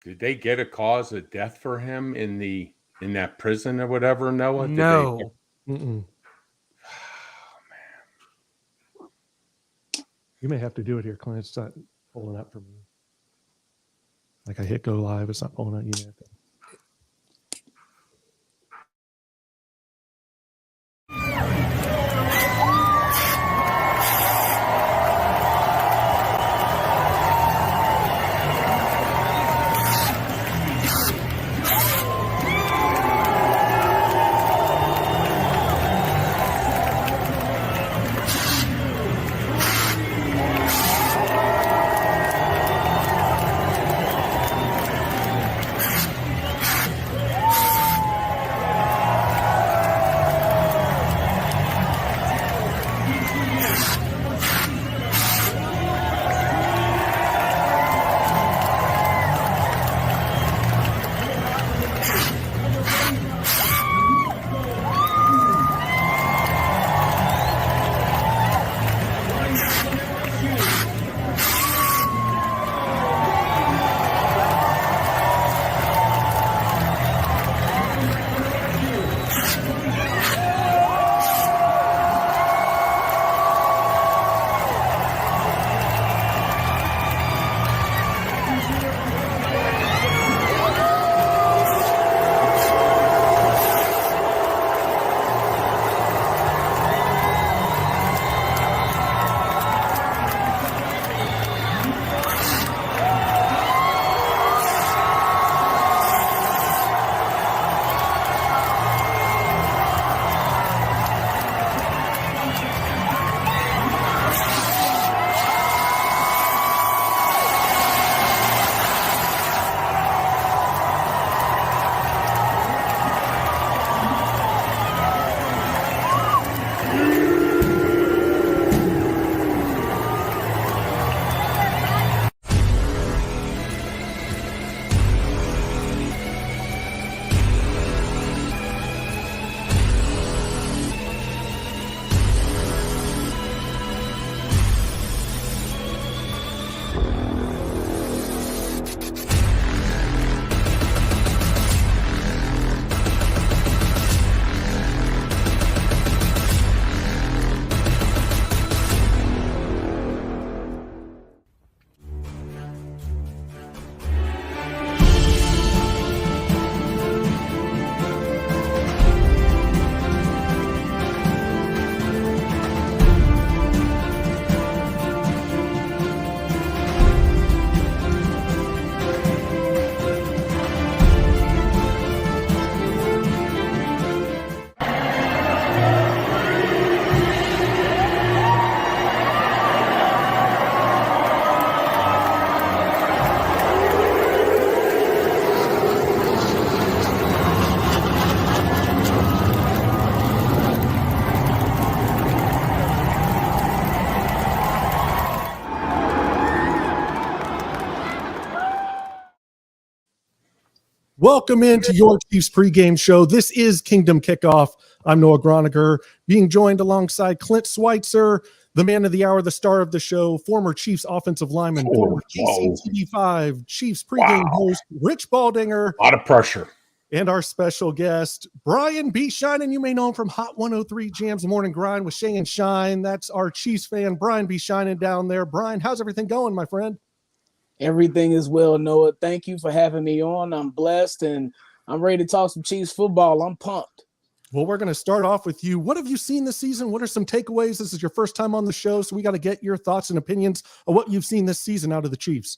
Did they get a cause of death for him in that prison or whatever, Noah? No. Oh, You may have to do it here, Clint. It's not pulling up for me. Like I hit go live, it's not pulling up. You may have to. Welcome into your Chiefs pregame show. This is Kingdom Kickoff. I'm Noah Groniger, being joined alongside Clint Schweitzer, the man of the hour, the star of the show, former Chiefs offensive lineman, former GCTV5 Chiefs pregame host, Rich Baldinger. A lot of pressure. And our special guest, Brian BShynin. You may know him from Hot 103 Jams Morning Grind with Shay and Shine. That's our Chiefs fan, Brian BShynin down there. Brian, how's everything going, my friend? Everything is well, Noah. Thank you for having me on. I'm blessed, and I'm ready to talk some Chiefs football. I'm pumped. Well, we're going to start off with you. What have you seen this season? What are some takeaways? This is your first time on the show, so we got to get your thoughts and opinions of what you've seen this season out of the Chiefs.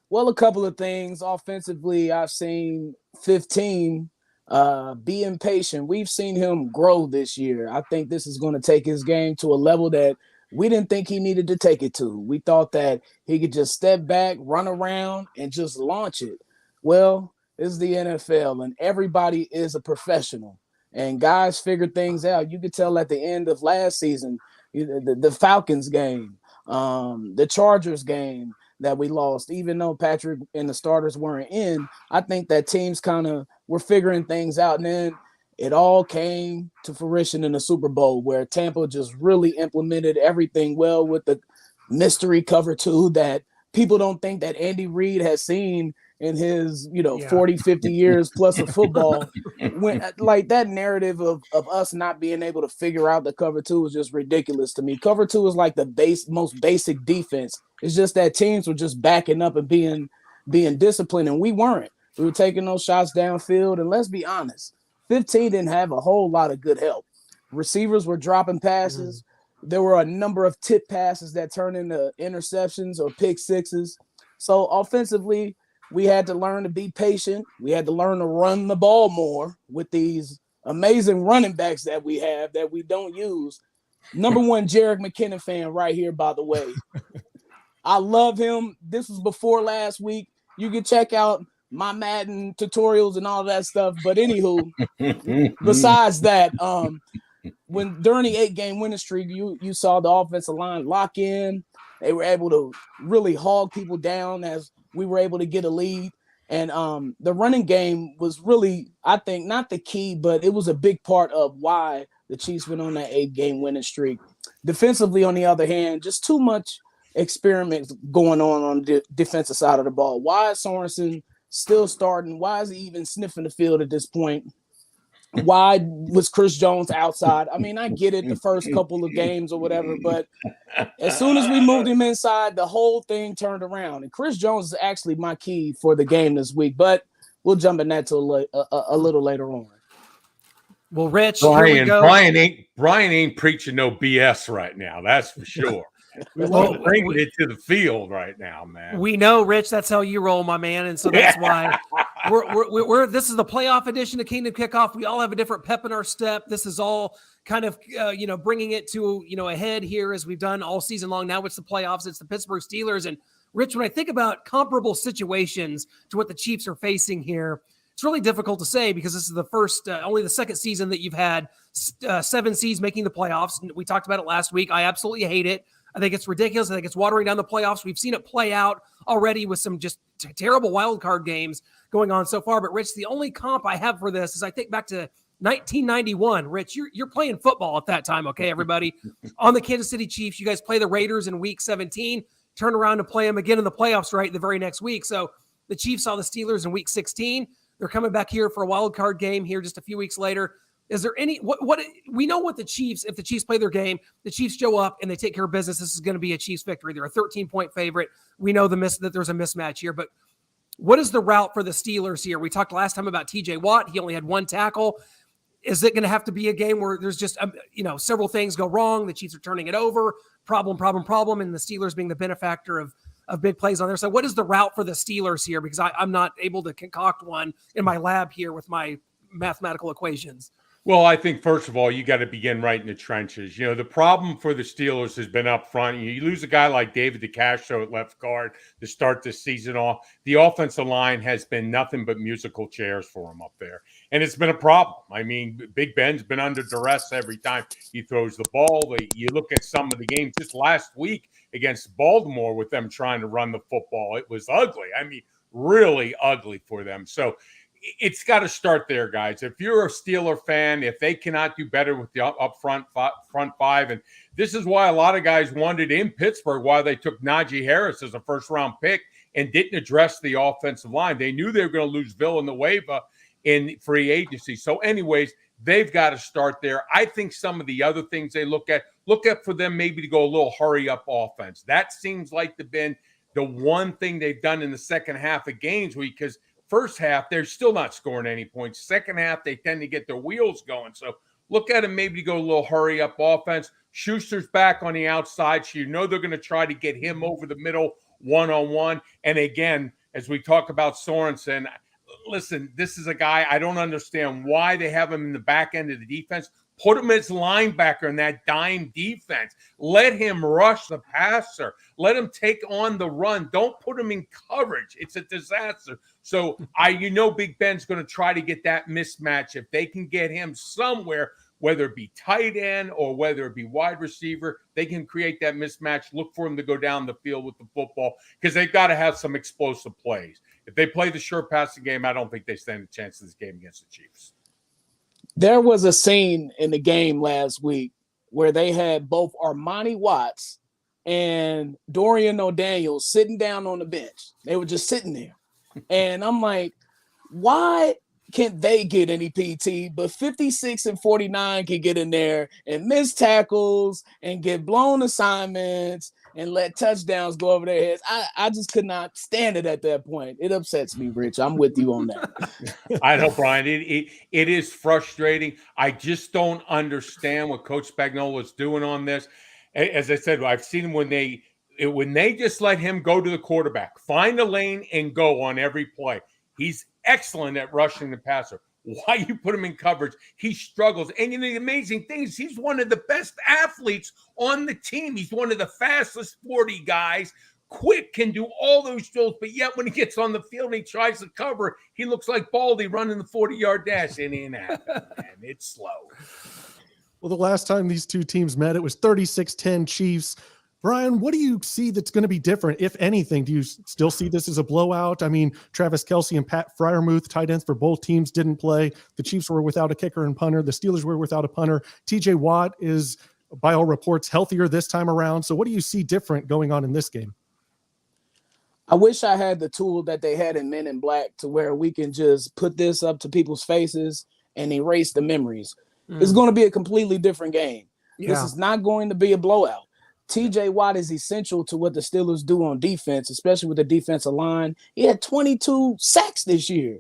Well, a couple of things. Offensively, I've seen 15 be impatient. We've seen him grow this year. I think this is going to take his game to a level that we didn't think he needed to take it to. We thought that he could just step back, run around, and just launch it. Well, this is the NFL, and everybody is a professional. And guys figure things out. You could tell at the end of last season, the Falcons game, the Chargers game that we lost, even though Patrick and the starters weren't in, I think that teams kind of were figuring things out. And then it all came to fruition in the Super Bowl, where Tampa just really implemented everything well with the mystery cover two that people don't think that Andy Reid has seen in his, 40, 50 years plus of football. When like that narrative of us not being able to figure out the cover two is just ridiculous to me. Cover two is like the most basic defense. It's just that teams were just backing up and being disciplined, and we weren't. We were taking those shots downfield, and let's be honest, 15 didn't have a whole lot of good help. Receivers were dropping passes. There were a number of tip passes that turned into interceptions or pick sixes. So offensively, we had to learn to be patient. We had to learn to run the ball more with these amazing running backs that we have that we don't use. Number one, Jerick McKinnon fan right here, by the way. I love him. This was before last week. You can check out my Madden tutorials and all that stuff. But anywho, besides that, when during the 8-game winning streak, you saw the offensive line lock in. They were able to really hog people down as we were able to get a lead. And the running game was really, I think, not the key, but it was a big part of why the Chiefs went on that 8-game winning streak. Defensively, on the other hand, just too much experiments going on the defensive side of the ball. Why is Sorensen still starting? Why is he even sniffing the field at this point? Why was Chris Jones outside? I mean, I get it the first couple of games or whatever, but as soon as we moved him inside, the whole thing turned around. And Chris Jones is actually my key for the game this week, but we'll jump in that to a little later on. Well, Rich, here we go. Brian ain't preaching no BS right now. That's for sure. We're bringing it to the field right now, man. We know, Rich, that's how you roll, my man, and so that's why we're this is the playoff edition of Kingdom Kickoff. We all have a different pep in our step. This is all kind of bringing it to a head here as we've done all season long. Now it's the playoffs. It's the Pittsburgh Steelers. And Rich, when I think about comparable situations to what the Chiefs are facing here, it's really difficult to say because this is the first, only the second season that you've had 7 seeds making the playoffs. We talked about it last week. I absolutely hate it. I think it's ridiculous. I think it's watering down the playoffs. We've seen it play out already with some just terrible wild card games going on so far. But Rich, the only comp I have for this is I think back to 1991. Rich, you're playing football at that time, okay, everybody? On the Kansas City Chiefs, you guys play the Raiders in week 17, turn around and play them again in the playoffs right the very next week. So the Chiefs saw the Steelers in week 16. They're coming back here for a wild card game here just a few weeks later. Is there any what we know what the Chiefs, if the Chiefs play their game, the Chiefs show up and they take care of business, this is going to be a Chiefs victory. They're a 13-point favorite. We know that there's a mismatch here, but what is the route for the Steelers here? We talked last time about TJ Watt. He only had 1 tackle. Is it going to have to be a game where there's just several things go wrong? The Chiefs are turning it over, problem, and the Steelers being the benefactor of big plays on there. So what is the route for the Steelers here? Because I'm not able to concoct one in my lab here with my mathematical equations. Well, I think, first of all, you got to begin right in the trenches. The problem for the Steelers has been up front. You lose a guy like David DeCastro at left guard to start this season off. The offensive line has been nothing but musical chairs for him up there. And it's been a problem. I mean, Big Ben's been under duress every time he throws the ball. You look at some of the games just last week against Baltimore with them trying to run the football. It was ugly. I mean, really ugly for them. So it's got to start there, guys. If you're a Steeler fan, if they cannot do better with the front five, and this is why a lot of guys wondered in Pittsburgh why they took Najee Harris as a first-round pick and didn't address the offensive line. They knew they were going to lose Villanueva in free agency. So anyways, they've got to start there. I think some of the other things they look at for them maybe to go a little hurry-up offense. That seems like the one thing they've done in the second half of games because first half, they're still not scoring any points. Second half, they tend to get their wheels going. So look at them maybe to go a little hurry-up offense. Schuster's back on the outside, so they're going to try to get him over the middle one-on-one. And again, as we talk about Sorensen, listen, this is a guy I don't understand why they have him in the back end of the defense. Put him as linebacker in that dime defense. Let him rush the passer. Let him take on the run. Don't put him in coverage. It's a disaster. So Big Ben's going to try to get that mismatch. If they can get him somewhere, whether it be tight end or whether it be wide receiver, they can create that mismatch. Look for him to go down the field with the football because they've got to have some explosive plays. If they play the short passing game, I don't think they stand a chance in this game against the Chiefs. There was a scene in the game last week where they had both Armani Watts and Dorian O'Daniel sitting down on the bench. They were just sitting there. And I'm like, why can't they get any PT, but 56 and 49 can get in there and miss tackles and get blown assignments and let touchdowns go over their heads? I just could not stand it at that point. It upsets me, Rich. I'm with you on that. I know, Brian. It is frustrating. I just don't understand what Coach Spagnuolo is doing on this. As I said, I've seen him when they just let him go to the quarterback, find a lane and go on every play. He's excellent at rushing the passer. Why you put him in coverage, he struggles. And the amazing thing is he's one of the best athletes on the team. He's one of the fastest 40 guys, quick, can do all those drills. But yet when he gets on the field and he tries to cover, he looks like Baldy running the 40-yard dash. It ain't happening, man. It's slow. Well, the last time these two teams met, it was 36-10 Chiefs. Brian, what do you see that's going to be different, if anything? Do you still see this as a blowout? I mean, Travis Kelce and Pat Freiermuth, tight ends for both teams, didn't play. The Chiefs were without a kicker and punter. The Steelers were without a punter. TJ Watt is, by all reports, healthier this time around. So what do you see different going on in this game? I wish I had the tool that they had in Men in Black to where we can just put this up to people's faces and erase the memories. It's going to be a completely different game. Yeah. This is not going to be a blowout. TJ Watt is essential to what the Steelers do on defense, especially with the defensive line. He had 22 sacks this year.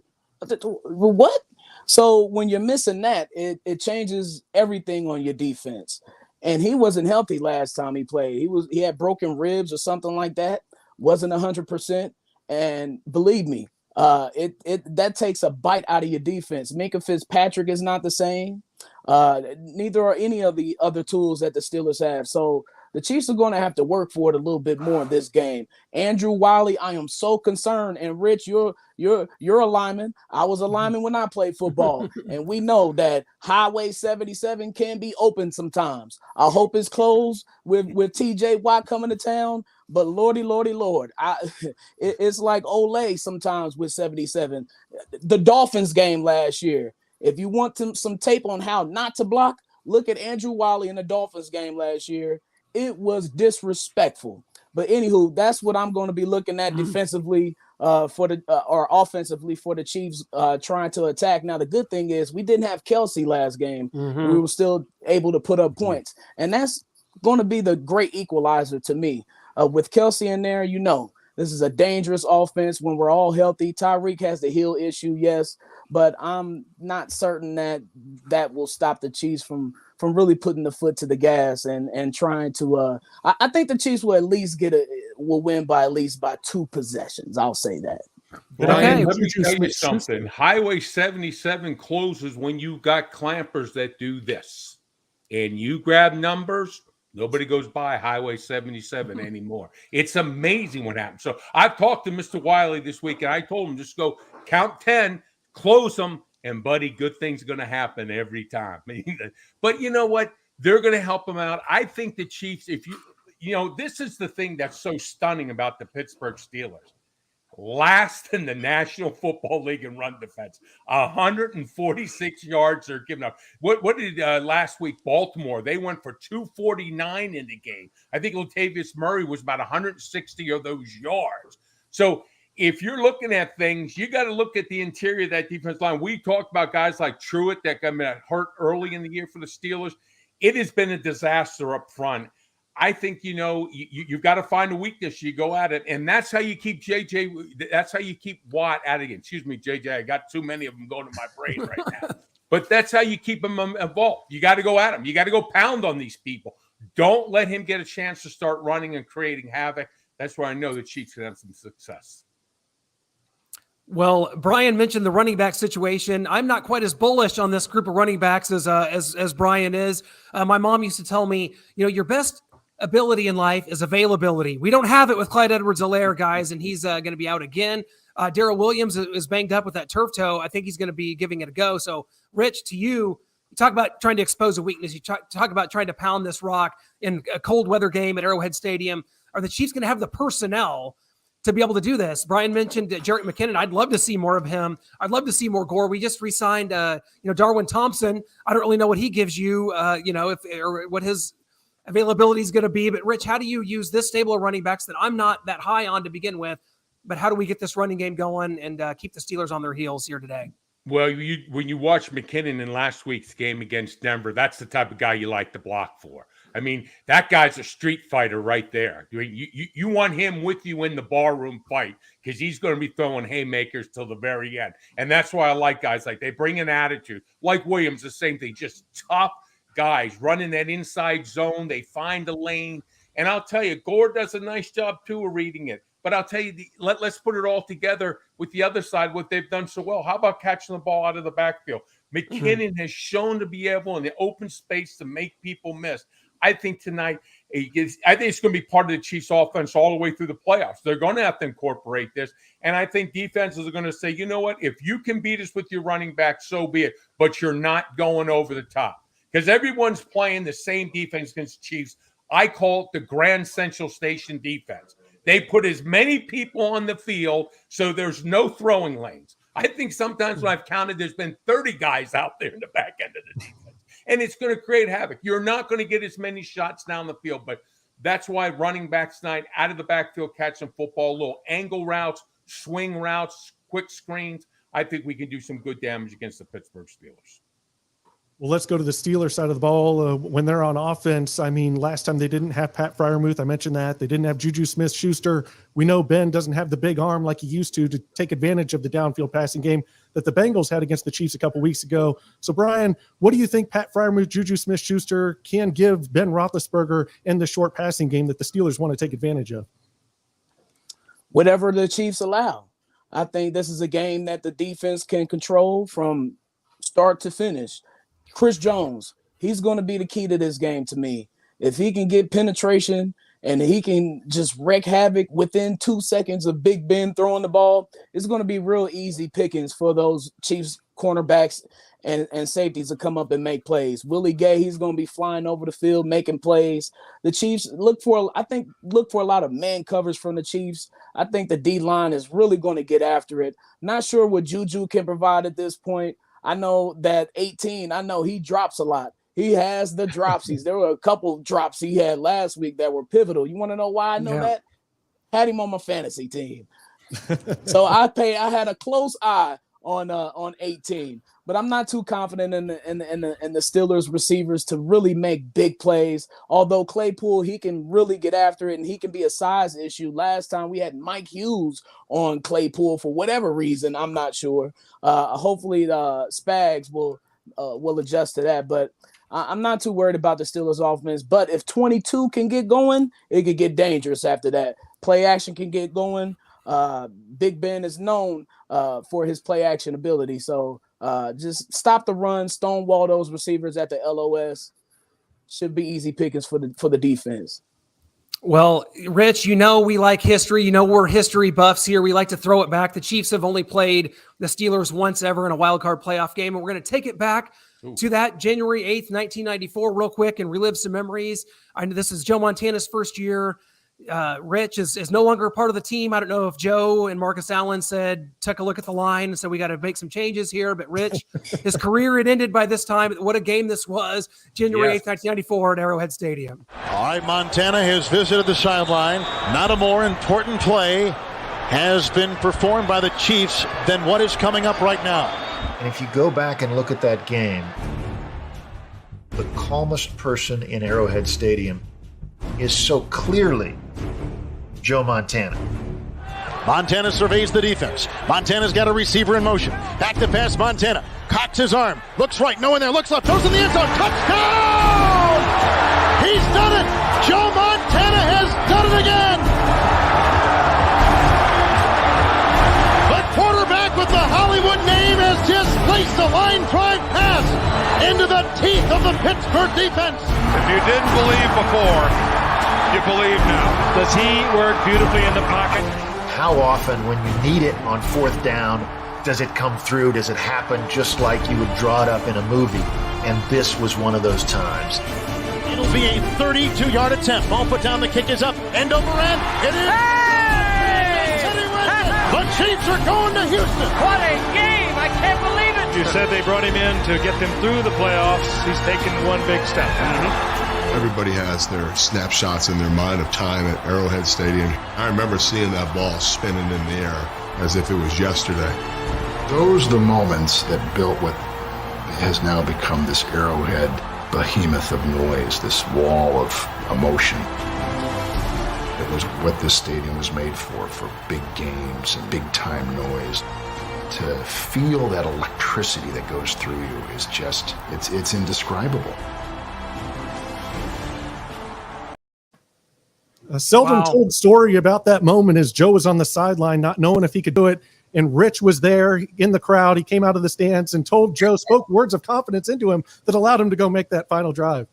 What? So when you're missing that, it changes everything on your defense. And he wasn't healthy last time he played. He had broken ribs or something like that. Wasn't 100%. And believe me, that takes a bite out of your defense. Minkah Fitzpatrick is not the same. Neither are any of the other tools that the Steelers have. So the Chiefs are going to have to work for it a little bit more in this game. Andrew Wiley, I am so concerned. And Rich, you're a lineman. I was a lineman when I played football. And we know that Highway 77 can be open sometimes. I hope it's closed with TJ Watt coming to town. But Lordy, Lord, it's like Olay sometimes with 77. The Dolphins game last year. If you want some tape on how not to block, look at Andrew Wiley in the Dolphins game last year. It was disrespectful. But anywho, that's what I'm going to be looking at defensively or offensively for the Chiefs trying to attack. Now, the good thing is we didn't have Kelce last game. We were still able to put up points. And that's going to be the great equalizer to me. With Kelce in there, this is a dangerous offense when we're all healthy. Tyreek has the heel issue, yes, but I'm not certain that will stop the Chiefs from really putting the foot to the gas and trying to. I think the Chiefs will at least will win by at least by 2 possessions. I'll say that. Brian, let me tell you something. Highway 77 closes when you got clampers that do this, and you grab numbers. Nobody goes by Highway 77 anymore. It's amazing what happens. So I've talked to Mr. Wiley this week, and I told him just go count 10, close them, and, buddy, good things are going to happen every time. But you know what? They're going to help them out. I think the Chiefs, if this is the thing that's so stunning about the Pittsburgh Steelers. Last in the National Football League in run defense, 146 yards they're giving up. What did last week Baltimore? They went for 249 in the game. I think Latavius Murray was about 160 of those yards. So if you're looking at things, you got to look at the interior of that defense line. We talked about guys like Truitt that got hurt early in the year for the Steelers. It has been a disaster up front. I think, you've got to find a weakness. You go at it. And that's how you keep that's how you keep Watt out of it. Excuse me, JJ. I got too many of them going to my brain right now. But that's how you keep them involved. You got to go at them. You got to go pound on these people. Don't let him get a chance to start running and creating havoc. That's where I know the Chiefs can have some success. Well, Brian mentioned the running back situation. I'm not quite as bullish on this group of running backs as Brian is. My mom used to tell me, your best ability in life is availability. We don't have it with Clyde Edwards-Helaire, guys, and he's going to be out again. Darrell Williams is banged up with that turf toe. I think he's going to be giving it a go. So, Rich, to you talk about trying to expose a weakness. You talk about trying to pound this rock in a cold weather game at Arrowhead Stadium. Are the Chiefs going to have the personnel to be able to do this? Brian mentioned Jerick McKinnon. I'd love to see more of him. I'd love to see more Gore. We just re-signed, Darwin Thompson. I don't really know what he gives you, what his availability is going to be. But Rich, how do you use this stable of running backs that I'm not that high on to begin with? But how do we get this running game going and keep the Steelers on their heels here today? Well, when you watch McKinnon in last week's game against Denver, that's the type of guy you like to block for. I mean, that guy's a street fighter right there. You want him with you in the barroom fight because he's going to be throwing haymakers till the very end. And that's why I like guys like they bring an attitude. Like Williams, the same thing, just tough guys running that inside zone. They find a lane. And I'll tell you, Gore does a nice job, too, of reading it. But I'll tell you, let's put it all together with the other side, what they've done so well. How about catching the ball out of the backfield? McKinnon has shown to be able in the open space to make people miss. I think tonight, I think it's going to be part of the Chiefs' offense all the way through the playoffs. They're going to have to incorporate this. And I think defenses are going to say, you know what, if you can beat us with your running back, so be it. But you're not going over the top. Because everyone's playing the same defense against the Chiefs. I call it the Grand Central Station defense. They put as many people on the field so there's no throwing lanes. I think sometimes when I've counted, there's been 30 guys out there in the back end of the defense. And it's going to create havoc. You're not going to get as many shots down the field, but that's why running backs tonight out of the backfield catching football, little angle routes, swing routes, quick screens. I think we can do some good damage against the Pittsburgh Steelers. Well, let's go to the Steelers side of the ball. When they're on offense, I mean, last time they didn't have Pat Freiermuth. I mentioned that. They didn't have Juju Smith-Schuster. We know Ben doesn't have the big arm like he used to take advantage of the downfield passing game that the Bengals had against the Chiefs a couple weeks ago. So, Brian, what do you think Pat Freiermuth, Juju Smith-Schuster can give Ben Roethlisberger in the short passing game that the Steelers want to take advantage of? Whatever the Chiefs allow. I think this is a game that the defense can control from start to finish. Chris Jones, he's going to be the key to this game to me. If he can get penetration and he can just wreak havoc within 2 seconds of Big Ben throwing the ball, it's going to be real easy pickings for those Chiefs cornerbacks and safeties to come up and make plays. Willie Gay, he's going to be flying over the field, making plays. The Chiefs look for a lot of man coverage from the Chiefs. I think the D-line is really going to get after it. Not sure what Juju can provide at this point. I know that 18, he drops a lot. He has the dropsies. There were a couple drops he had last week that were pivotal. You want to know why I know that? Had him on my fantasy team. So I had a close eye on 18, but I'm not too confident in the Steelers receivers to really make big plays. Although Claypool, he can really get after it and he can be a size issue. Last time we had Mike Hughes on Claypool for whatever reason, I'm not sure. Hopefully Spags will adjust to that, but I'm not too worried about the Steelers offense. But if 22 can get going, it could get dangerous after that. Play action can get going. Big Ben is known for his play action ability. So just stop the run, stonewall those receivers at the LOS. Should be easy pickings for the defense. Well, Rich, we like history. We're history buffs here. We like to throw it back. The Chiefs have only played the Steelers once ever in a wild card playoff game, and we're going to take it back to that January 8th, 1994 real quick and relive some memories. I know this is Joe Montana's first year. Rich is no longer a part of the team. I don't know if Joe and Marcus Allen took a look at the line and said, we got to make some changes here. But Rich, his career had ended by this time. What a game this was. January 8th, 1994 at Arrowhead Stadium. All right, Montana has visited the sideline. Not a more important play has been performed by the Chiefs than what is coming up right now. And if you go back and look at that game, the calmest person in Arrowhead Stadium is so clearly Joe Montana. Montana surveys the defense. Montana's got a receiver in motion. Back to pass, Montana. Cocks his arm. Looks right, no one there. Looks left. Throws in the end zone. Touchdown! He's done it! Joe Montana has done it again! The quarterback with the Hollywood name has just placed a line drive pass into the teeth of the Pittsburgh defense. If you didn't believe before, you believe now. Does he work beautifully in the pocket? How often when you need it on fourth down, does it come through? Does it happen just like you would draw it up in a movie? And this was one of those times. It'll be a 32-yard attempt. Ball put down, the kick is up. End over end. It is. Hey! The Chiefs are going to Houston. What a game! I can't believe it! You said they brought him in to get them through the playoffs. He's taken one big step. Everybody has their snapshots in their mind of time at Arrowhead Stadium. I remember seeing that ball spinning in the air as if it was yesterday. Those are the moments that built what has now become this Arrowhead behemoth of noise, this wall of emotion. It was what this stadium was made for big games and big time noise. To feel that electricity that goes through you is just, it's indescribable. A seldom told story about that moment is Joe was on the sideline not knowing if he could do it, and Rich was there in the crowd. He came out of the stands and told Joe, spoke words of confidence into him that allowed him to go make that final drive.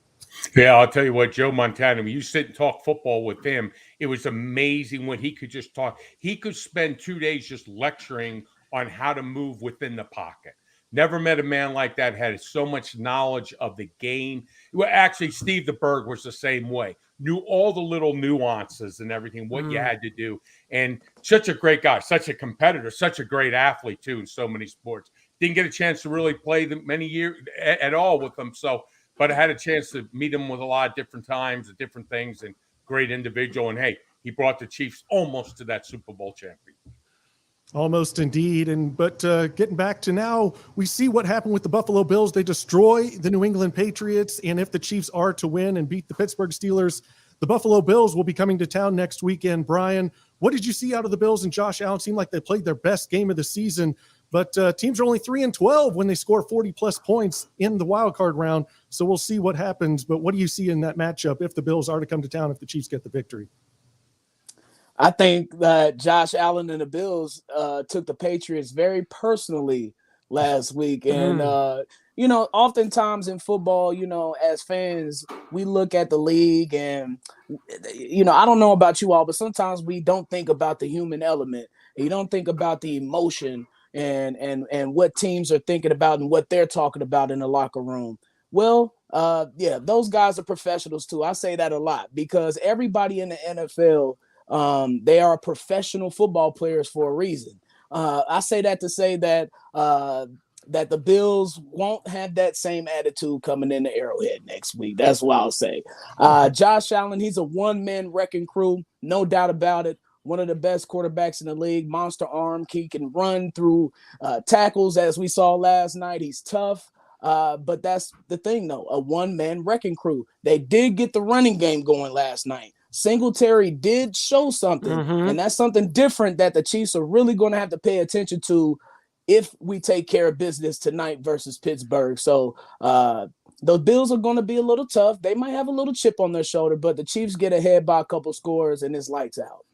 Yeah, I'll tell you what, Joe Montana, when you sit and talk football with him, it was amazing when he could just talk. He could spend 2 days just lecturing on how to move within the pocket. Never met a man like that, had so much knowledge of the game. Well, actually, Steve the Berg was the same way. Knew all the little nuances and everything, what you had to do. And such a great guy, such a competitor, such a great athlete, too, in so many sports. Didn't get a chance to really play many years at all with them. But I had a chance to meet him with a lot of different times and different things, and great individual. And, hey, he brought the Chiefs almost to that Super Bowl champion. Almost indeed. But getting back to now, we see what happened with the Buffalo Bills. They destroy the New England Patriots. And if the Chiefs are to win and beat the Pittsburgh Steelers, the Buffalo Bills will be coming to town next weekend. Brian, what did you see out of the Bills and Josh Allen? Seemed like they played their best game of the season. But teams are only 3-12 when they score 40-plus points in the wild card round. So we'll see what happens. But what do you see in that matchup if the Bills are to come to town, if the Chiefs get the victory? I think that Josh Allen and the Bills took the Patriots very personally last week. And, oftentimes in football, as fans, we look at the league and, I don't know about you all, but sometimes we don't think about the human element. You don't think about the emotion and what teams are thinking about and what they're talking about in the locker room. Well, those guys are professionals too. I say that a lot because everybody in the NFL, they are professional football players for a reason. I say that to say that that the Bills won't have that same attitude coming into Arrowhead next week. That's what I'll say. Josh Allen, he's a one-man wrecking crew, no doubt about it. One of the best quarterbacks in the league, monster arm. He can run through tackles as we saw last night. He's tough. But that's the thing, though, a one-man wrecking crew. They did get the running game going last night. Singletary did show something, and that's something different that the Chiefs are really going to have to pay attention to if we take care of business tonight versus Pittsburgh. So the Bills are going to be a little tough. They might have a little chip on their shoulder, but the Chiefs get ahead by a couple scores, and it's lights out.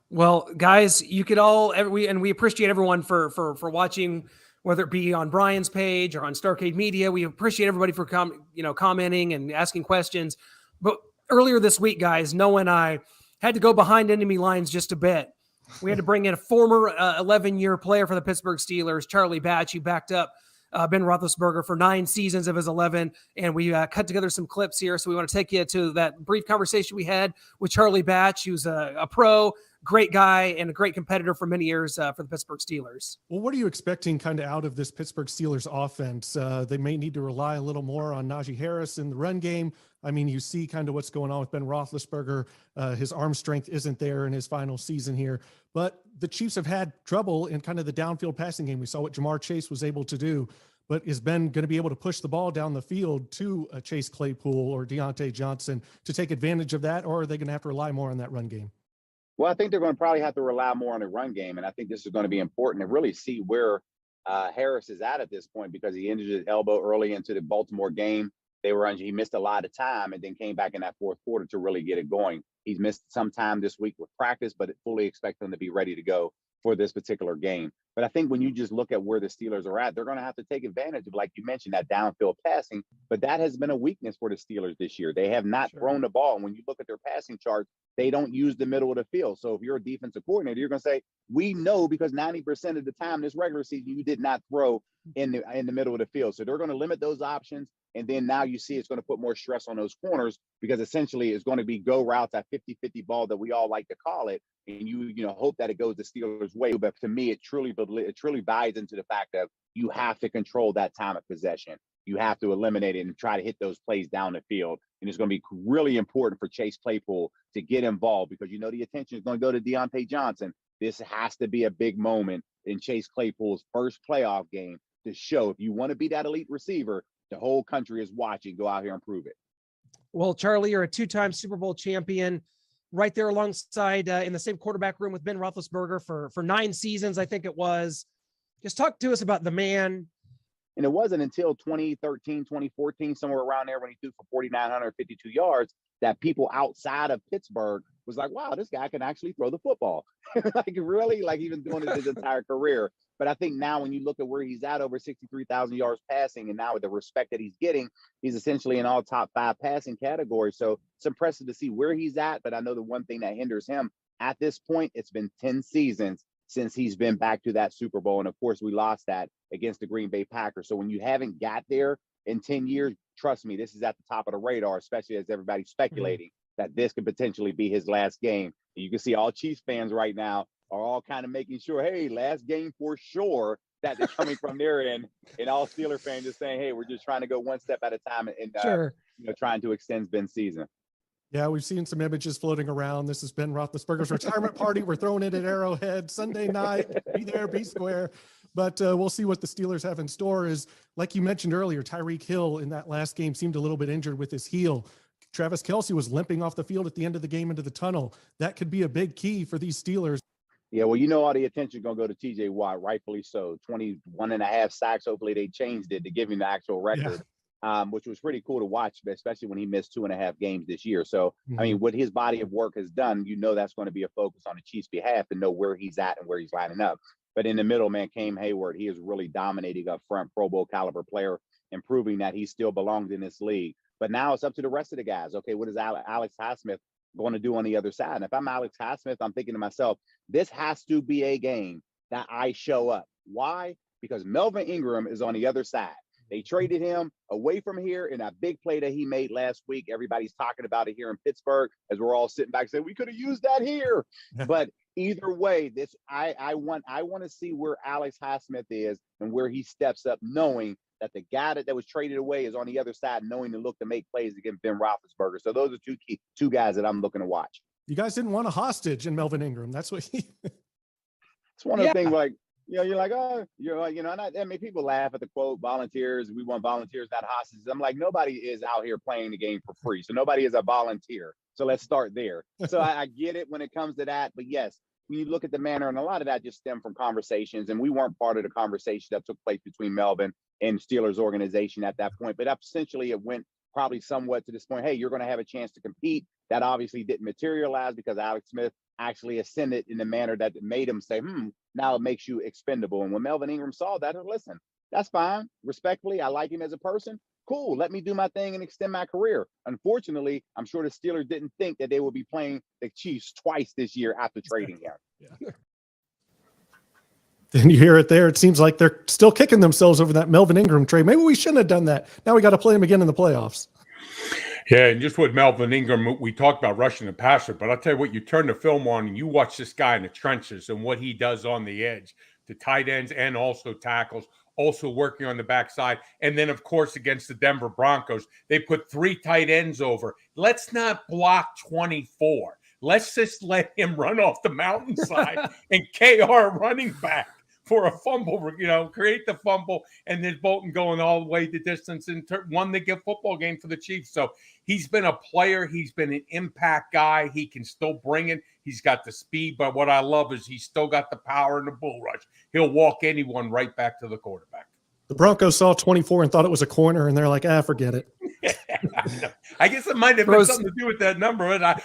Well, guys, you could all we appreciate everyone for watching, whether it be on Brian's page or on Starcade Media. We appreciate everybody for commenting and asking questions. But earlier this week, guys, Noah and I had to go behind enemy lines just a bit. We had to bring in a former 11-year player for the Pittsburgh Steelers, Charlie Batch, who backed up Ben Roethlisberger for 9 seasons of his 11, and we cut together some clips here. So we want to take you to that brief conversation we had with Charlie Batch, who's a pro, great guy, and a great competitor for many years for the Pittsburgh Steelers. Well, what are you expecting kind of out of this Pittsburgh Steelers offense? They may need to rely a little more on Najee Harris in the run game. I mean, you see kind of what's going on with Ben Roethlisberger. His arm strength isn't there in his final season here. But the Chiefs have had trouble in kind of the downfield passing game. We saw what Jamar Chase was able to do. But is Ben going to be able to push the ball down the field to Chase Claypool or Deontay Johnson to take advantage of that, or are they going to have to rely more on that run game? Well, I think they're going to probably have to rely more on the run game, and I think this is going to be important to really see where Harris is at this point because he injured his elbow early into the Baltimore game. He missed a lot of time and then came back in that fourth quarter to really get it going. He's missed some time this week with practice, but fully expect him to be ready to go for this particular game. But I think when you just look at where the Steelers are at, they're going to have to take advantage of, like you mentioned, that downfield passing. But that has been a weakness for the Steelers this year. They have not thrown the ball. And when you look at their passing charts, they don't use the middle of the field. So if you're a defensive coordinator, you're going to say, we know because 90% of the time this regular season, you did not throw in the middle of the field. So they're going to limit those options. And then now you see it's going to put more stress on those corners because essentially it's going to be go routes, that 50-50 ball that we all like to call it. And you hope that it goes the Steelers' way. But to me, it truly buys into the fact that you have to control that time of possession. you have to eliminate it and try to hit those plays down the field. And it's going to be really important for Chase Claypool to get involved because you know the attention is going to go to Deontay Johnson. This has to be a big moment in Chase Claypool's first playoff game to show if you want to be that elite receiver, the whole country is watching. Go out here and prove it. Well, Charlie, you're a two-time Super Bowl champion, right there alongside in the same quarterback room with Ben Roethlisberger for 9 seasons, I think it was. Just talk to us about the man. And it wasn't until 2013, 2014, somewhere around there when he threw for 4,952 yards that people outside of Pittsburgh was like, wow, this guy can actually throw the football. Like really, like he's been doing it his entire career. But I think now when you look at where he's at, over 63,000 yards passing, and now with the respect that he's getting, he's essentially in all top 5 passing categories. So it's impressive to see where he's at. But I know the one thing that hinders him at this point, it's been 10 seasons since he's been back to that Super Bowl. And of course, we lost that against the Green Bay Packers. So when you haven't got there in 10 years, trust me, this is at the top of the radar, especially as everybody's speculating that this could potentially be his last game. And you can see all Chiefs fans right now are all kind of making sure, hey, last game for sure, that they're coming from their end. And all Steeler fans are saying, hey, we're just trying to go one step at a time and trying to extend Ben's season. Yeah, we've seen some images floating around. This is Ben Roethlisberger's retirement party. We're throwing it at Arrowhead Sunday night. Be there, be square. But we'll see what the Steelers have in store. Is like you mentioned earlier, Tyreek Hill in that last game seemed a little bit injured with his heel. Travis Kelce was limping off the field at the end of the game into the tunnel. That could be a big key for these Steelers. Yeah, well, you know, all the attention is going to go to TJ Watt, rightfully so. 21.5 sacks. Hopefully they changed it to give him the actual record. Which was pretty cool to watch, especially when he missed 2.5 games this year. So, I mean, what his body of work has done, you know, that's going to be a focus on the Chiefs' behalf to know where he's at and where he's lining up. But in the middle, man, Cam Hayward, he is really dominating up front, Pro Bowl caliber player, and proving that he still belongs in this league. But now it's up to the rest of the guys. Okay, what is Alex Highsmith going to do on the other side? And if I'm Alex Highsmith, I'm thinking to myself, this has to be a game that I show up. Why? Because Melvin Ingram is on the other side. They traded him away from here in that big play that he made last week. Everybody's talking about it here in Pittsburgh as we're all sitting back saying we could have used that here. But either way, this I want to see where Alex Highsmith is and where he steps up, knowing that the guy that was traded away is on the other side, knowing to look to make plays against Ben Roethlisberger. So those are two guys that I'm looking to watch. You guys didn't want a hostage in Melvin Ingram. That's what he. It's one of the things like. You know, you're like, oh, you're like, you know, and I mean, people laugh at the quote, volunteers, we want volunteers, not hostages. I'm like, nobody is out here playing the game for free. So nobody is a volunteer. So let's start there. So I get it when it comes to that. But yes, when you look at the manner, and a lot of that just stemmed from conversations, and we weren't part of the conversation that took place between Melvin and Steelers organization at that point. But essentially it went probably somewhat to this point, hey, you're going to have a chance to compete. That obviously didn't materialize because Alex Smith actually ascended in the manner that made him say, now it makes you expendable. And when Melvin Ingram saw that, listen, that's fine. Respectfully, I like him as a person. Cool. Let me do my thing and extend my career. Unfortunately, I'm sure the Steelers didn't think that they would be playing the Chiefs twice this year after trading him. Yeah. Then you hear it there. It seems like they're still kicking themselves over that Melvin Ingram trade. Maybe we shouldn't have done that. Now we got to play him again in the playoffs. Yeah, and just with Melvin Ingram, we talked about rushing the passer, but I'll tell you what, you turn the film on and you watch this guy in the trenches and what he does on the edge, the tight ends and also tackles, also working on the backside. And then, of course, against the Denver Broncos, they put 3 tight ends over. Let's not block 24. Let's just let him run off the mountainside and KR running back for a fumble, you know, create the fumble, and then Bolton going all the way the distance and won the football game for the Chiefs. So he's been a player. He's been an impact guy. He can still bring it. He's got the speed, but what I love is he's still got the power and the bull rush. He'll walk anyone right back to the quarterback. The Broncos saw 24 and thought it was a corner, and they're like, forget it. I guess it might have been something to do with that number. And I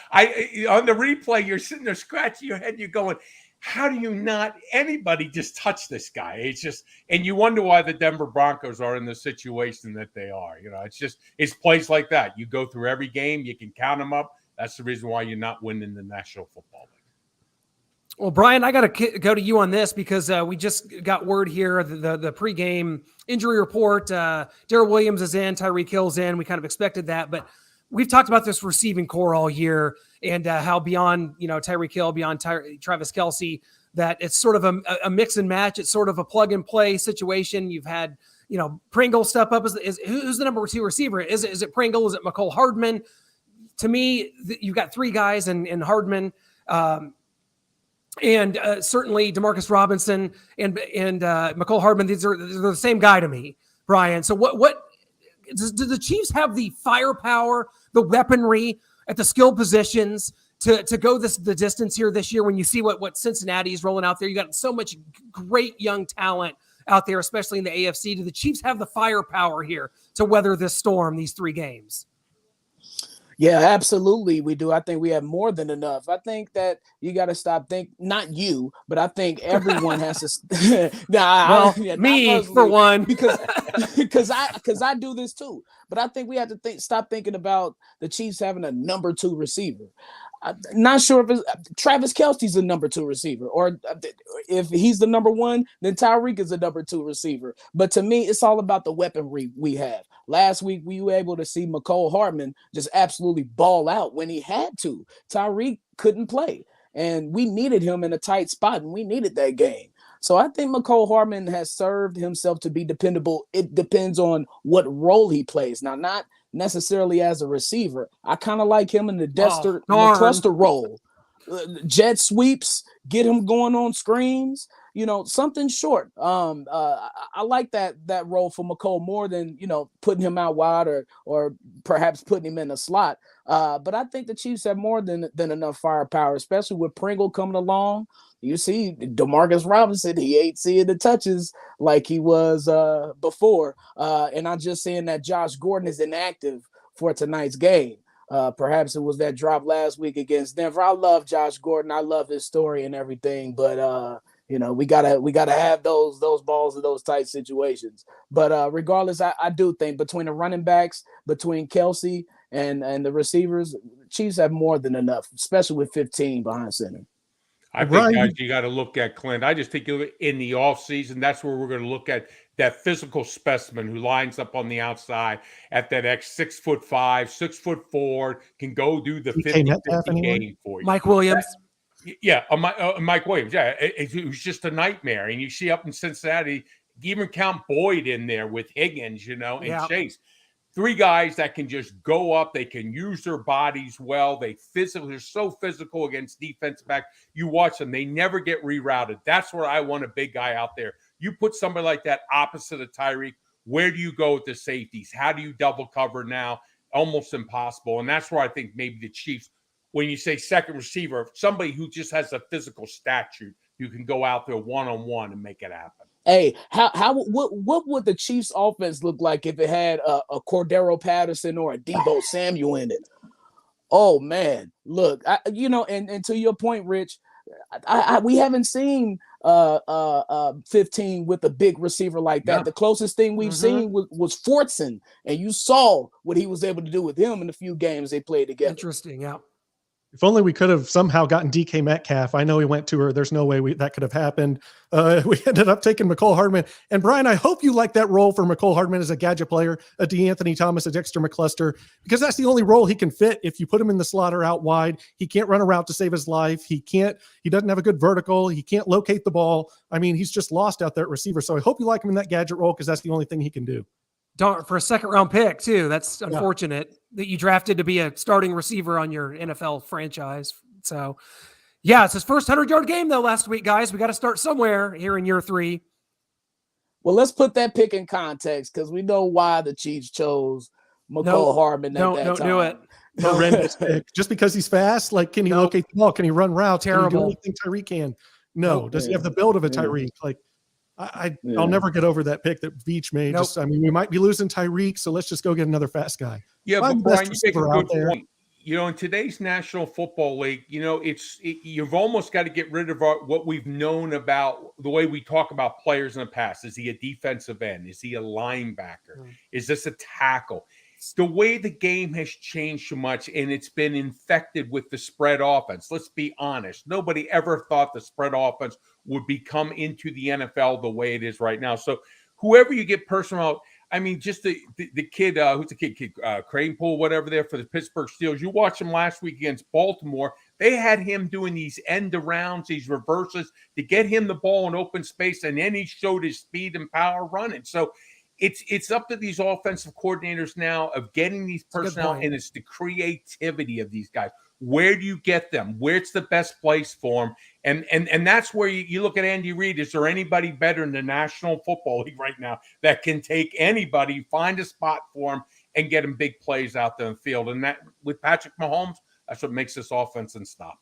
on the replay, you're sitting there scratching your head, and you're going, how do you not anybody just touch this guy? It's just, and you wonder why the Denver Broncos are in the situation that they are. You know, it's plays like that. You go through every game, you can count them up. That's the reason why you're not winning the National Football League. Well, Brian, I got to go to you on this because we just got word here, the pregame injury report. Darrell Williams is in, Tyreek Hill's in. We kind of expected that, but we've talked about this receiving core all year and how beyond, Tyreek Hill, beyond Travis Kelce, that it's sort of a mix and match. It's sort of a plug and play situation. You've had Pringle step up? Who's the number 2 receiver? Is it Pringle? Is it McCole Hardman? To me, you've got 3 guys in Hardman, and certainly Demarcus Robinson and McCole Hardman. They're the same guy to me, Brian. So what do the Chiefs have the firepower, the weaponry at the skill positions to go the distance here this year? When you see what Cincinnati is rolling out there, you got so much great young talent out there, especially in the AFC. Do the Chiefs have the firepower here to weather this storm, these 3 games? Yeah, absolutely. We do. I think we have more than enough. I think that you got to stop not you, but I think everyone has to. Me for one, because I do this too. But I think we have to stop thinking about the Chiefs having a number 2 receiver. I'm not sure if Travis Kelce's the number 2 receiver, or if he's the number 1, then Tyreek is the number 2 receiver. But to me, it's all about the weaponry we have. Last week, we were able to see McCole Hardman just absolutely ball out when he had to. Tyreek couldn't play, and we needed him in a tight spot, and we needed that game. So I think McCole Hardman has served himself to be dependable. It depends on what role he plays. Now, not necessarily as a receiver. I kind of like him in the cluster role. Jet sweeps, get him going on screens, something short. I like that role for McCole more than, putting him out wide or perhaps putting him in a slot. But I think the Chiefs have more than enough firepower, especially with Pringle coming along. You see Demarcus Robinson, he ain't seeing the touches like he was before. And I'm just saying that Josh Gordon is inactive for tonight's game. Perhaps it was that drop last week against Denver. I love Josh Gordon. I love his story and everything, but we gotta have those balls in those tight situations. But regardless, I do think between the running backs, between Kelce and the receivers, Chiefs have more than enough, especially with 15 behind center. I think, guys, you got to look at Clint. I just think in the offseason, that's where we're going to look at that physical specimen who lines up on the outside at that 6'5", 6'4", can go do the 50-50 game for you. Mike Williams. Mike Williams. Yeah, it was just a nightmare. And you see up in Cincinnati, even count Boyd in there with Higgins, and Chase. 3 guys that can just go up. They can use their bodies well. They're so physical against defense back. You watch them. They never get rerouted. That's where I want a big guy out there. You put somebody like that opposite of Tyreek, where do you go with the safeties? How do you double cover now? Almost impossible. And that's where I think maybe the Chiefs, when you say second receiver, somebody who just has a physical stature, you can go out there one-on-one and make it happen. Hey, what would the Chiefs offense look like if it had a Cordero Patterson or a Deebo Samuel in it? Oh man, look, and to your point, Rich, we haven't seen 15 with a big receiver like that. Yeah. The closest thing we've seen was Fortson, and you saw what he was able to do with him in the few games they played together. Interesting, yeah. If only we could have somehow gotten DK Metcalf. I know he went to her. There's no way that could have happened. We ended up taking McCole Hardman. And Brian, I hope you like that role for McCole Hardman as a gadget player, a DeAnthony Thomas, a Dexter McCluster, because that's the only role he can fit. If you put him in the slot or out wide, he can't run a route to save his life. He doesn't have a good vertical. He can't locate the ball. I mean, he's just lost out there at receiver. So I hope you like him in that gadget role because that's the only thing he can do. For a second-round pick, too. That's unfortunate that you drafted to be a starting receiver on your NFL franchise. So, yeah, it's his first 100-yard game, though, last week, guys. We got to start somewhere here in year 3. Well, let's put that pick in context because we know why the Chiefs chose McCole Hardman at that time. Don't do it. Horrendous pick. Just because he's fast? Like, can he locate the ball? Can he run routes? Terrible. Can he do anything Tyreek can? No. Does he have the build of a Tyreek? Like, I'll never get over that pick that Veach made. We might be losing Tyreek, so let's just go get another fast guy. Yeah, but Brian, you make a good point. In today's National Football League, you've almost got to get rid of what we've known about the way we talk about players in the past. Is he a defensive end? Is he a linebacker? Is this a tackle? The way the game has changed so much, and it's been infected with the spread offense. Let's be honest. Nobody ever thought the spread offense would become into the NFL the way it is right now. So whoever you get personnel, I mean, just the kid, who's the kid, Cranepool, whatever there for the Pittsburgh Steelers. You watched him last week against Baltimore. They had him doing these end arounds, these reverses to get him the ball in open space, and then he showed his speed and power running. So it's up to these offensive coordinators now of getting these personnel, and it's the creativity of these guys. Where do you get them? Where's the best place for them? And that's where you look at Andy Reid. Is there anybody better in the National Football League right now that can take anybody, find a spot for them, and get them big plays out there in the field? And that with Patrick Mahomes, that's what makes this offense unstoppable.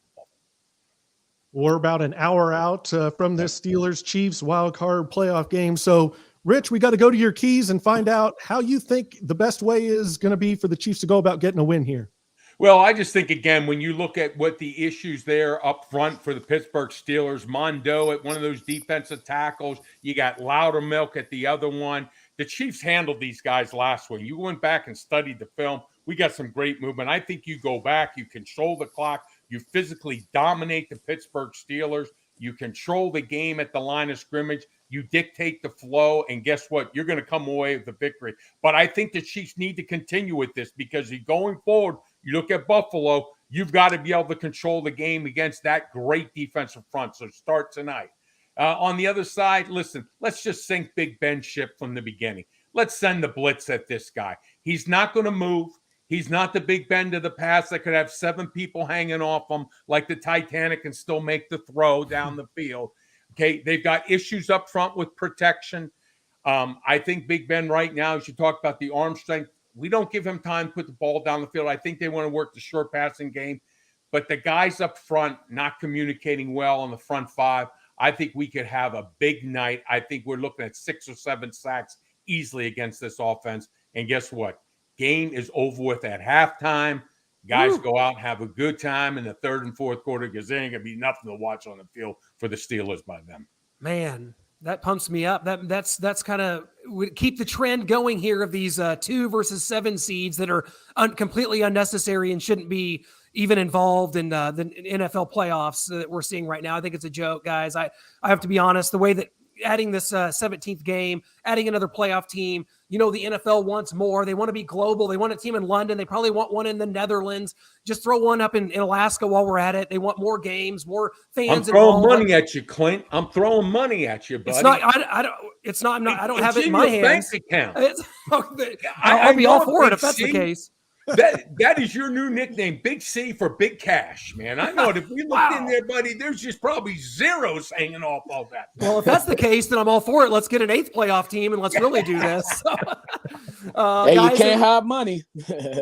We're about an hour out from this Steelers-Chiefs wildcard playoff game. So, Rich, we got to go to your keys and find out how you think the best way is going to be for the Chiefs to go about getting a win here. Well, I just think, again, when you look at what the issues there up front for the Pittsburgh Steelers, Mondo at one of those defensive tackles, you got Loudermilk at the other one. The Chiefs handled these guys last week. You went back and studied the film. We got some great movement. I think you go back, you control the clock, you physically dominate the Pittsburgh Steelers, you control the game at the line of scrimmage, you dictate the flow, and guess what? You're going to come away with the victory. But I think the Chiefs need to continue with this because going forward, you look at Buffalo, you've got to be able to control the game against that great defensive front. So start tonight. On the other side, listen, let's just sink Big Ben ship from the beginning. Let's send the blitz at this guy. He's not going to move. He's not the Big Ben to the pass that could have 7 people hanging off him like the Titanic and still make the throw down the field. Okay, they've got issues up front with protection. I think Big Ben right now, as you talk about the arm strength, we don't give him time to put the ball down the field. I think they want to work the short passing game. But the guys up front not communicating well on the front 5, I think we could have a big night. I think we're looking at 6 or 7 sacks easily against this offense. And guess what? Game is over with at halftime. Guys go out and have a good time in the third and fourth quarter because there ain't going to be nothing to watch on the field for the Steelers by them. Man, that pumps me up. That's kind of keep the trend going here of these 2 versus 7 seeds that are completely unnecessary and shouldn't be even involved in the NFL playoffs that we're seeing right now. I think it's a joke, guys. I have to be honest. The way that adding this 17th game, adding another playoff team, the NFL wants more. They want to be global. They want a team in London. They probably want one in the Netherlands. Just throw one up in Alaska while we're at it. They want more games, more fans. I'm throwing money at you, Clint. I'm throwing money at you, buddy. It's not. I don't have it in my hands. Bank account. I'll be all for it if that's the case. That is your new nickname, Big C for Big Cash, man. I know it. If we looked in there, buddy, there's just probably zeros hanging off all that. Well, if that's the case, then I'm all for it. Let's get an 8th playoff team and let's really do this. Hey, guys, you can't have money.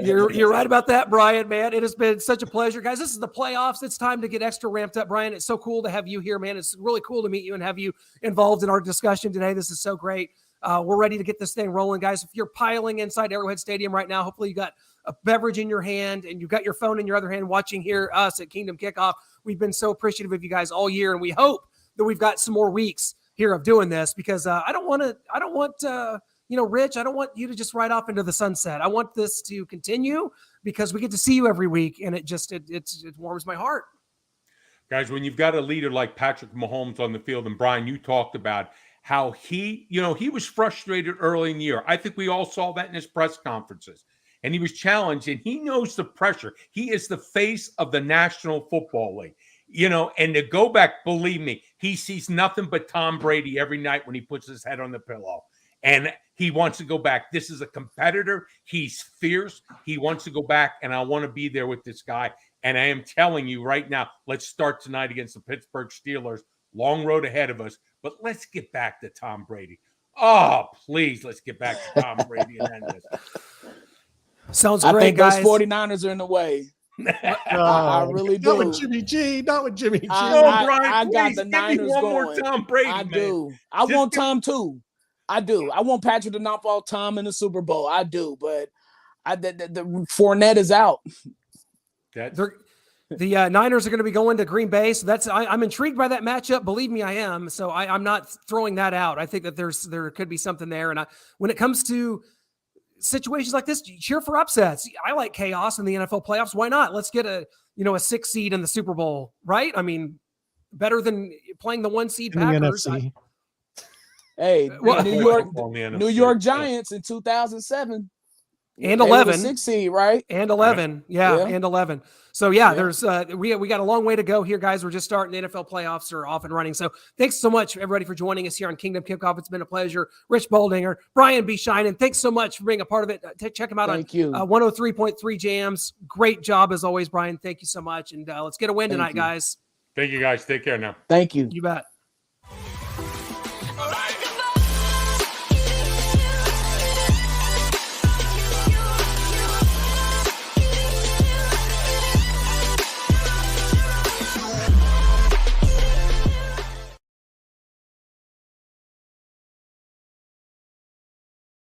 You're right about that, Brian, man. It has been such a pleasure. Guys, this is the playoffs. It's time to get extra ramped up, Brian. It's so cool to have you here, man. It's really cool to meet you and have you involved in our discussion today. This is so great. We're ready to get this thing rolling, guys. If you're piling inside Arrowhead Stadium right now, hopefully you got a beverage in your hand and you've got your phone in your other hand watching us at Kingdom Kickoff. We've been so appreciative of you guys all year, and we hope that we've got some more weeks here of doing this because Rich, I don't want you to just ride off into the sunset. I want this to continue because we get to see you every week, and it warms my heart. Guys, when you've got a leader like Patrick Mahomes on the field, and Brian, you talked about how he was frustrated early in the year. I think we all saw that in his press conferences. And he was challenged, and he knows the pressure. He is the face of the National Football League. And to go back, believe me, he sees nothing but Tom Brady every night when he puts his head on the pillow. And he wants to go back. This is a competitor. He's fierce. He wants to go back, and I want to be there with this guy. And I am telling you right now, let's start tonight against the Pittsburgh Steelers. Long road ahead of us, but let's get back to Tom Brady. Oh, please, let's get back to Tom Brady and end this. Sounds great, I think guys. those 49ers are in the way. I really do. Not with Jimmy G. Not with Jimmy G. I got the Niners one going. More Tom Brady, I man. do. I want Tom too. I do. I want Patrick to knock off Tom in the Super Bowl. I do, but the Fournette is out. The Niners are going to be going to Green Bay, so I'm intrigued by that matchup. Believe me, I am. So I'm not throwing that out. I think that there could be something there. And when it comes to situations like this, cheer for upsets. I like chaos in the NFL playoffs. Why not? Let's get a 6 seed in the Super Bowl, right? I mean, better than playing the 1 seed Packers. New York Giants in 2007. And They were the 11. 6 seed, right? And 11. Yeah. And 11. So yeah, there's we got a long way to go here, guys. We're just starting. The NFL playoffs are off and running. So thanks so much, everybody, for joining us here on Kingdom Kickoff. It's been a pleasure. Rich Baldinger, Brian BShynin, thanks so much for being a part of it. Check him out on 103.3 Jams. Great job as always, Brian. Thank you so much. And let's get a win tonight, guys. Thank you, guys. Take care now. Thank you. You bet.